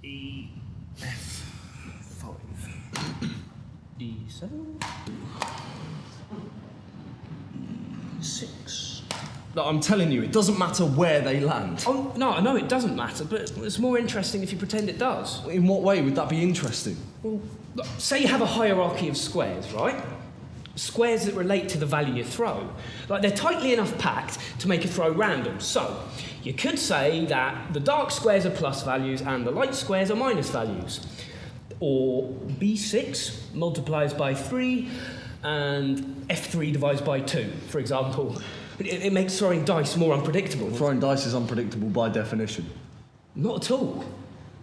E, F5. E7. E6. No, I'm telling you, it doesn't matter where they land. Oh, no, I know it doesn't matter, but it's more interesting if you pretend it does. In what way would that be interesting? Well, look, say you have a hierarchy of squares, right? Squares that relate to the value you throw. Like, they're tightly enough packed to make a throw random. So, you could say that the dark squares are plus values and the light squares are minus values. Or B6 multiplies by 3 and F3 divides by 2, for example. It makes throwing dice more unpredictable. Throwing dice is unpredictable by definition. Not at all.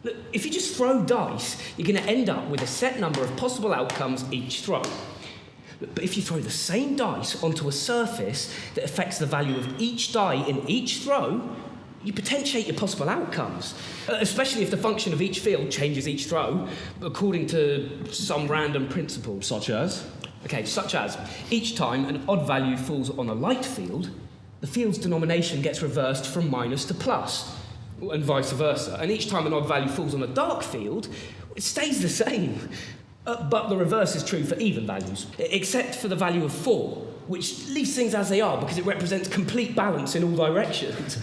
Look, if you just throw dice, you're going to end up with a set number of possible outcomes each throw. But if you throw the same dice onto a surface that affects the value of each die in each throw, you potentiate your possible outcomes, especially if the function of each field changes each throw according to some random principle. Such as? Okay, such as, each time an odd value falls on a light field, the field's denomination gets reversed from minus to plus, and vice versa. And each time an odd value falls on a dark field, it stays the same. But the reverse is true for even values, except for the value of 4, which leaves things as they are because it represents complete balance in all directions.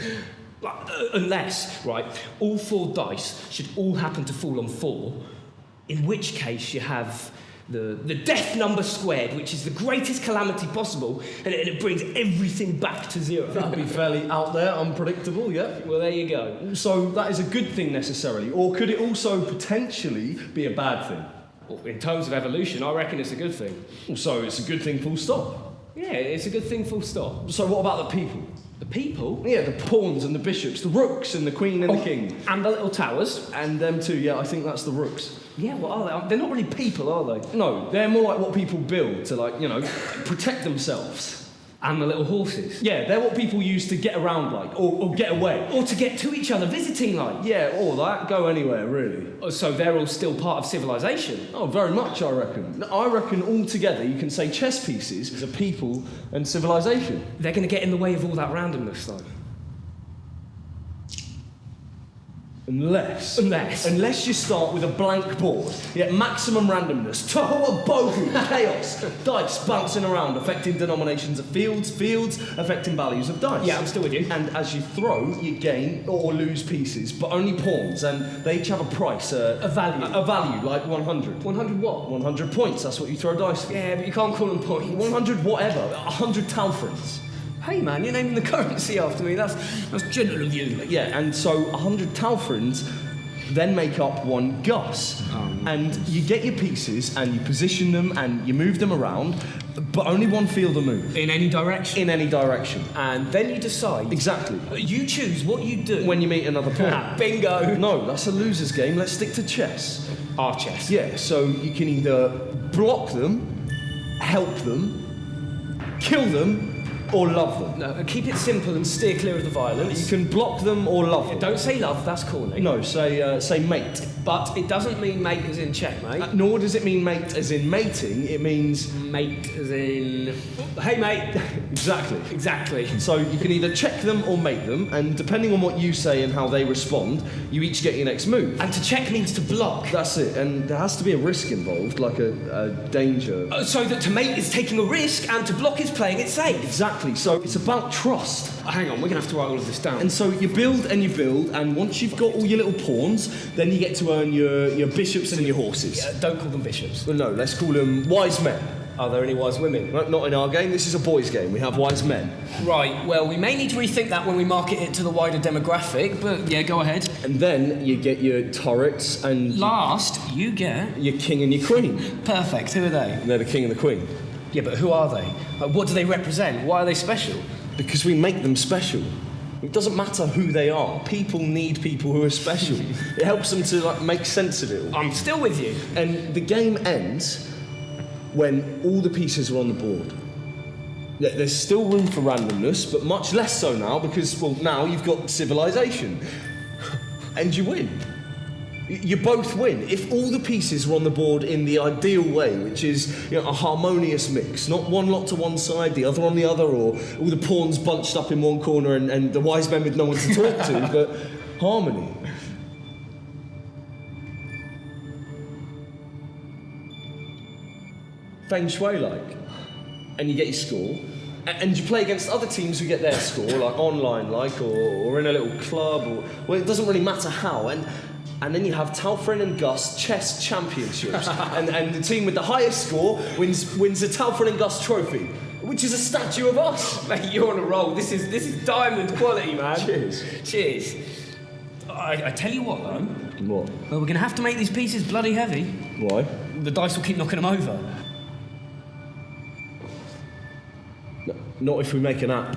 Unless, right, all 4 dice should all happen to fall on 4, in which case you have the death number squared, which is the greatest calamity possible, and it brings everything back to 0. That'd be fairly out there, unpredictable, yeah? Well, there you go. So that is a good thing necessarily, or could it also potentially be a bad thing? Well, in terms of evolution, I reckon it's a good thing. So it's a good thing full stop? Yeah, it's a good thing full stop. So what about the people? The people? Yeah, the pawns and the bishops, the rooks and the queen and the king. And the little towers. And them too, yeah, I think that's the rooks. Yeah, what are they? They're not really people, are they? No, they're more like what people build to, like, you know, protect themselves. And the little horses. Yeah, they're what people use to get around, like, or get away. Or to get to each other, visiting, like. Yeah, or that, go anywhere, really. Oh, so they're all still part of civilization? Oh, very much, I reckon. I reckon altogether you can say chess pieces is a people and civilization. They're going to get in the way of all that randomness, though. Unless you start with a blank board, yeah, maximum randomness, tohu bohu, chaos, dice bouncing around, affecting denominations of fields affecting values of dice. Yeah, I'm still with you. And as you throw, you gain or lose pieces, but only pawns, and they each have a price, a value. A value, like 100. 100 what? 100 points, that's what you throw dice for. Yeah, but you can't call them points. 100 whatever, 100 Talfryns. Hey man, you're naming the currency after me. That's gentle of you. Yeah, and so 100 Talfryns then make up 1 Gus. And you get your pieces and you position them and you move them around, but only one field of move. In any direction? In any direction. And then you decide. Exactly. You choose what you do. When you meet another pawn. Bingo. No, that's a loser's game. Let's stick to chess. Our chess. Yeah, so you can either block them, help them, kill them, or love them. No, keep it simple and steer clear of the violence. You can block them or love them. Don't say love, that's corny. No, say mate. But it doesn't mean mate as in checkmate. Nor does it mean mate as in mating, it means... Mate as in... Hey mate. Exactly. So you can either check them or mate them, and depending on what you say and how they respond, you each get your next move. And to check means to block. That's it, and there has to be a risk involved, like a danger. So that to mate is taking a risk, and to block is playing it safe. Exactly, so it's about trust. Hang on, we're going to have to write all of this down. And so you build, and once you've got all your little pawns, then you get to earn your bishops and your horses. Yeah, don't call them bishops. Well, no, let's call them wise men. Are there any wise women? Not in our game, this is a boys' game, we have wise men. Right, well, we may need to rethink that when we market it to the wider demographic, but yeah, go ahead. And then you get your turrets and... Last, you get... Your king and your queen. Perfect, who are they? And they're the king and the queen. Yeah, but who are they? What do they represent? Why are they special? Because we make them special. It doesn't matter who they are. People need people who are special. It helps them to make sense of it all. I'm still with you. And the game ends when all the pieces are on the board. There's still room for randomness, but much less so now because, well, now you've got civilization. And you win. You both win. If all the pieces were on the board in the ideal way, which is a harmonious mix, not one lot to one side, the other on the other, or all the pawns bunched up in one corner and the wise men with no one to talk to, but harmony. feng shui like, and you get your score, and you play against other teams who get their score, like online, like, or in a little club, or well, it doesn't really matter how, and then you have Talfryn and Gus chess championships, and the team with the highest score wins the Talfryn and Gus trophy, which is a statue of us. Mate, you're on a roll. This is diamond quality, man. Cheers. Cheers. I tell you what, though. What? Well, we're going to have to make these pieces bloody heavy. Why? The dice will keep knocking them over. No, not if we make an app.